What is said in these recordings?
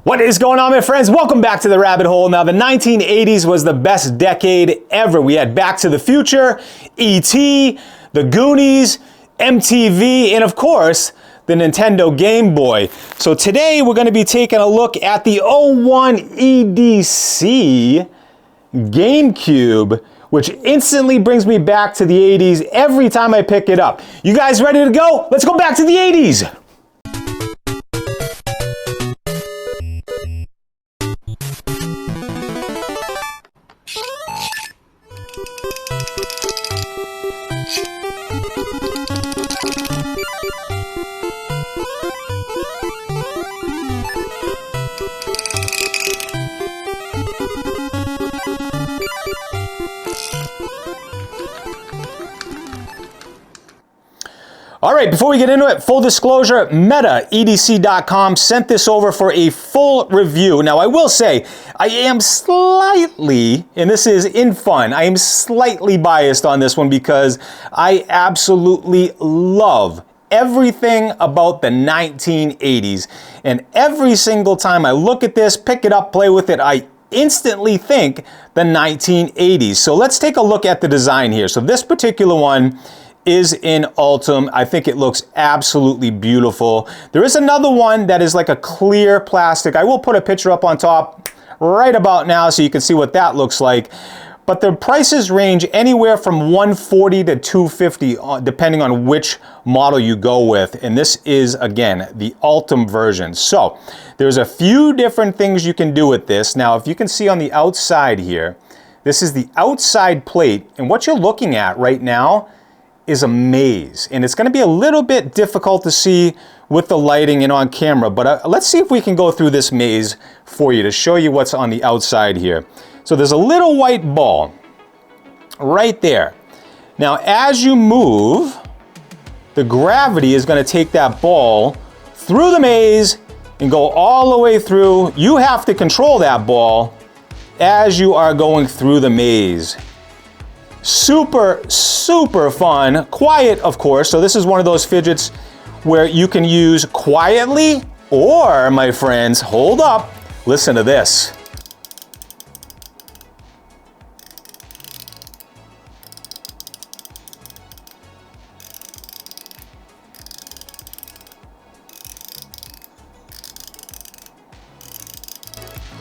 What is going on, my friends? Welcome back to the rabbit hole. Now, the 1980s was the best decade ever. We had Back to the Future, E.T., The Goonies, MTV, and of course, the Nintendo Game Boy. So today we're going to be taking a look at the '01 EDC Gamecube, which instantly brings me back to the 80s every time I pick it up. You guys ready to go? Let's go back to the 80s. All right, before we get into it, full disclosure, Meta, EDC.com, sent this over for a full review. Now, I will say, I am slightly, and this is in fun, I am slightly biased on this one because I absolutely love everything about the 1980s. And every single time I look at this, pick it up, play with it, I instantly think the 1980s. So let's take a look at the design here. So this particular one is in Ultim. I think it looks absolutely beautiful. There is another one that is like a clear plastic. I will put a picture up on top right about now so you can see what that looks like. But the prices range anywhere from $140 to $250 depending on which model you go with. And this is, again, the Ultim version. So there's a few different things you can do with this. Now, if you can see on the outside here, this is the outside plate. And what you're looking at right now is a maze, and it's going to be a little bit difficult to see with the lighting and on camera, but let's see if we can go through this maze for you to show you what's on the outside here. So there's a little white ball right there. Now as you move, the gravity is going to take that ball through the maze and go all the way through. You have to control that ball as you are going through the maze. Super, super fun. Quiet, of course. So this is one of those fidgets where you can use quietly, or, my friends, hold up, listen to this.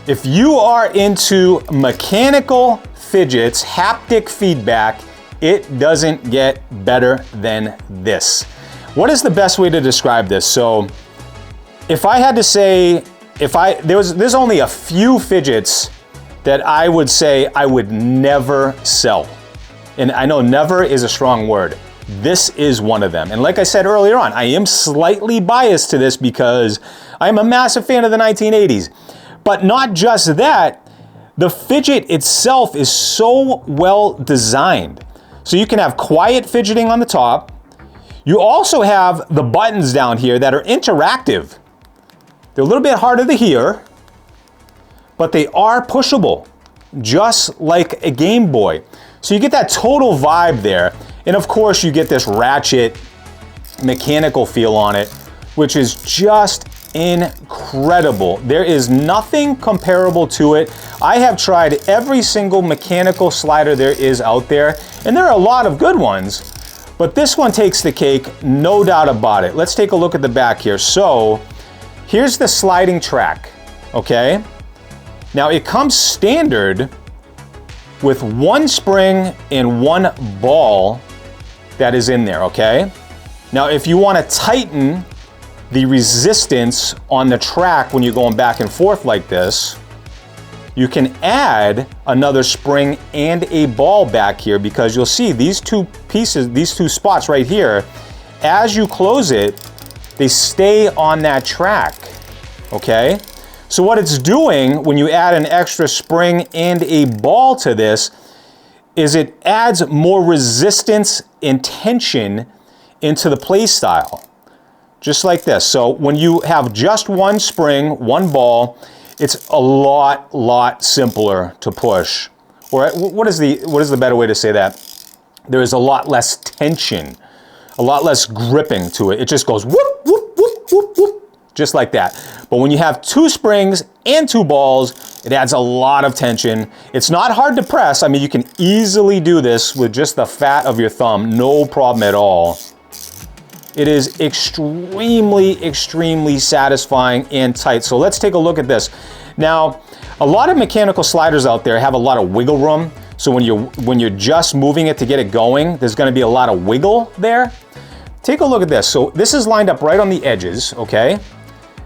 If you are into mechanical fidgets, haptic feedback, it doesn't get better than this. What is the best way to describe this? So if I had to say, there's only a few fidgets that I would say I would never sell. And I know never is a strong word. This is one of them. And like I said earlier on, I am slightly biased to this because I am a massive fan of the 1980s. But not just that, the fidget itself is so well designed. So you can have quiet fidgeting on the top. You also have the buttons down here that are interactive. They're a little bit harder to hear, but they are pushable, just like a Game Boy. So you get that total vibe there. And of course you get this ratchet mechanical feel on it, which is just incredible. There is nothing comparable to it. I have tried every single mechanical slider there is out there, and there are a lot of good ones, but this one takes the cake, no doubt about it. Let's take a look at the back here. So here's the sliding track, okay? Now it comes standard with one spring and one ball that is in there, okay? Now if you want to tighten the resistance on the track when you're going back and forth like this, you can add another spring and a ball back here, because you'll see these two pieces, these two spots right here, as you close it, they stay on that track, okay? So what it's doing when you add an extra spring and a ball to this is it adds more resistance and tension into the play style. Just like this. So when you have just one spring, one ball, it's a lot simpler to push. Or what is the better way to say that? There is a lot less tension, a lot less gripping to it. It just goes whoop, whoop, whoop, whoop, whoop. just like that. But when you have 2 springs and 2 balls, it adds a lot of tension. It's not hard to press. I mean, you can easily do this with just the fat of your thumb, no problem at all. It is extremely, extremely satisfying and tight. So let's take a look at this. Now, a lot of mechanical sliders out there have a lot of wiggle room. So when you're just moving it to get it going, there's gonna be a lot of wiggle there. Take a look at this. So this is lined up right on the edges, okay?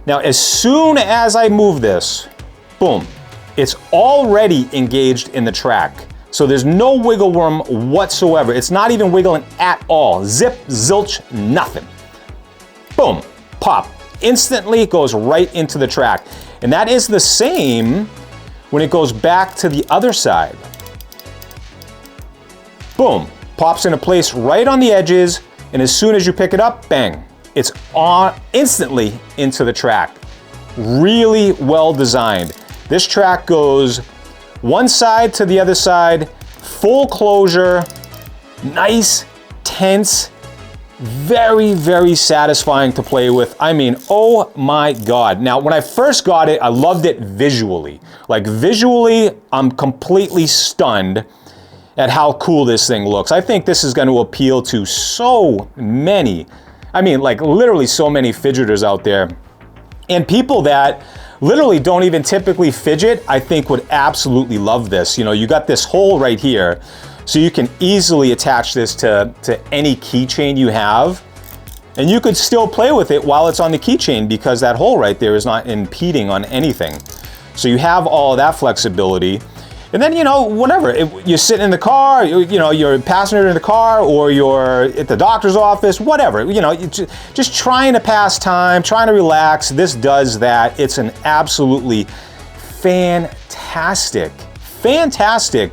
Now, as soon as I move this, boom, it's already engaged in the track. So there's no wiggle room whatsoever. It's not even wiggling at all. Zip, zilch, nothing. Boom, pop. Instantly it goes right into the track. And that is the same when it goes back to the other side. Boom, pops into place right on the edges, and as soon as you pick it up, bang, it's on instantly into the track. Really well designed. This track goes one side to the other side, full closure, nice, tense, very, very satisfying to play with. I mean, oh my God. Now, when I first got it, I loved it visually. Like visually, I'm completely stunned at how cool this thing looks. I think this is going to appeal to so many, I mean, like literally so many fidgeters out there. And people that literally don't even typically fidget, I think would absolutely love this. You know, you got this hole right here, so you can easily attach this to any keychain you have. And you could still play with it while it's on the keychain because that hole right there is not impeding on anything. So you have all of that flexibility. And then, you know, whatever, you're sitting in the car, you know, you're a passenger in the car, or you're at the doctor's office, whatever, you know, just trying to pass time, trying to relax. This does that. It's an absolutely fantastic, fantastic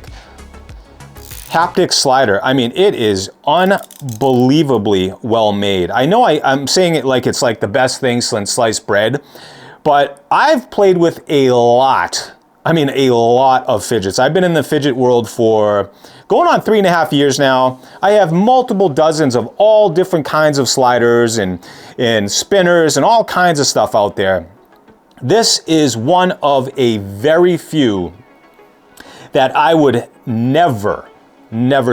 haptic slider. I mean, it is unbelievably well made. I know I'm saying it like it's like the best thing since sliced bread, but I've played with a lot of fidgets. I've been in the fidget world for going on 3.5 years now. I have multiple dozens of all different kinds of sliders and spinners and all kinds of stuff out there. This is one of a very few that I would never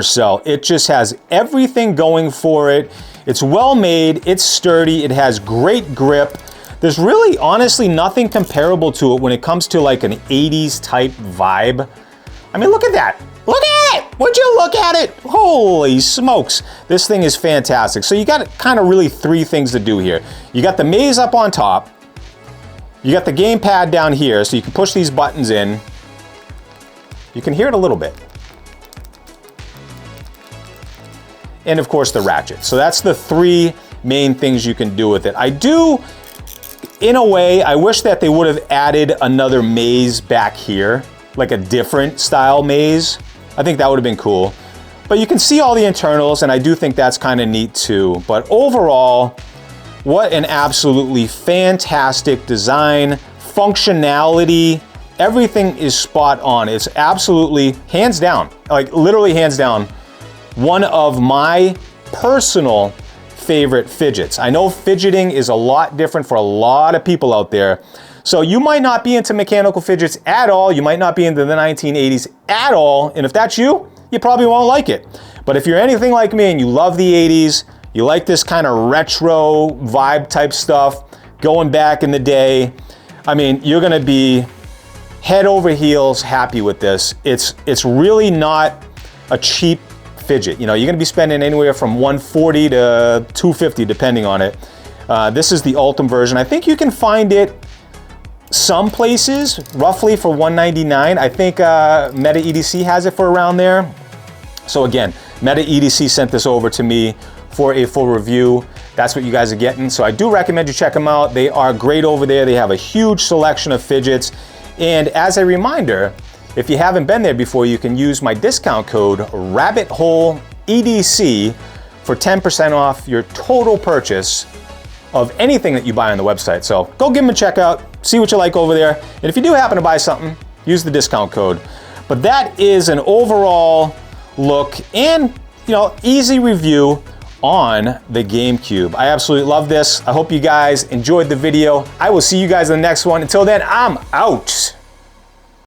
sell. It just has everything going for it. It's well made, it's sturdy, it has great grip. There's really, honestly, nothing comparable to it when it comes to like an 80s type vibe. I mean, look at that. Look at it! Would you look at it? Holy smokes. This thing is fantastic. So you got kind of really 3 things to do here. You got the maze up on top. You got the gamepad down here, so you can push these buttons in. You can hear it a little bit. And of course the ratchet. So that's the 3 main things you can do with it. I do, in a way, I wish that they would have added another maze back here, like a different style maze. I think that would have been cool. But you can see all the internals, and I do think that's kind of neat too. But overall, what an absolutely fantastic design, functionality, everything is spot on. It's absolutely, hands down, like literally hands down, one of my personal favorite fidgets. I know fidgeting is a lot different for a lot of people out there. So you might not be into mechanical fidgets at all. You might not be into the 1980s at all. And if that's you, you probably won't like it. But if you're anything like me and you love the 80s, you like this kind of retro vibe type stuff, going back in the day, I mean, you're gonna be head over heels happy with this. It's really not a cheap fidget. You know, you're gonna be spending anywhere from $140 to $250 depending on it. This is the Ultimate version. I think you can find it some places roughly for $199. I think Meta EDC has it for around there. So again, Meta EDC sent this over to me for a full review. That's what you guys are getting. So I do recommend you check them out. They are great over there. They have a huge selection of fidgets. And as a reminder, if you haven't been there before, you can use my discount code RabbitHoleEDC for 10% off your total purchase of anything that you buy on the website. So go give them a check out, see what you like over there. And if you do happen to buy something, use the discount code. But that is an overall look and, you know, easy review on the GameCube. I absolutely love this. I hope you guys enjoyed the video. I will see you guys in the next one. Until then, I'm out.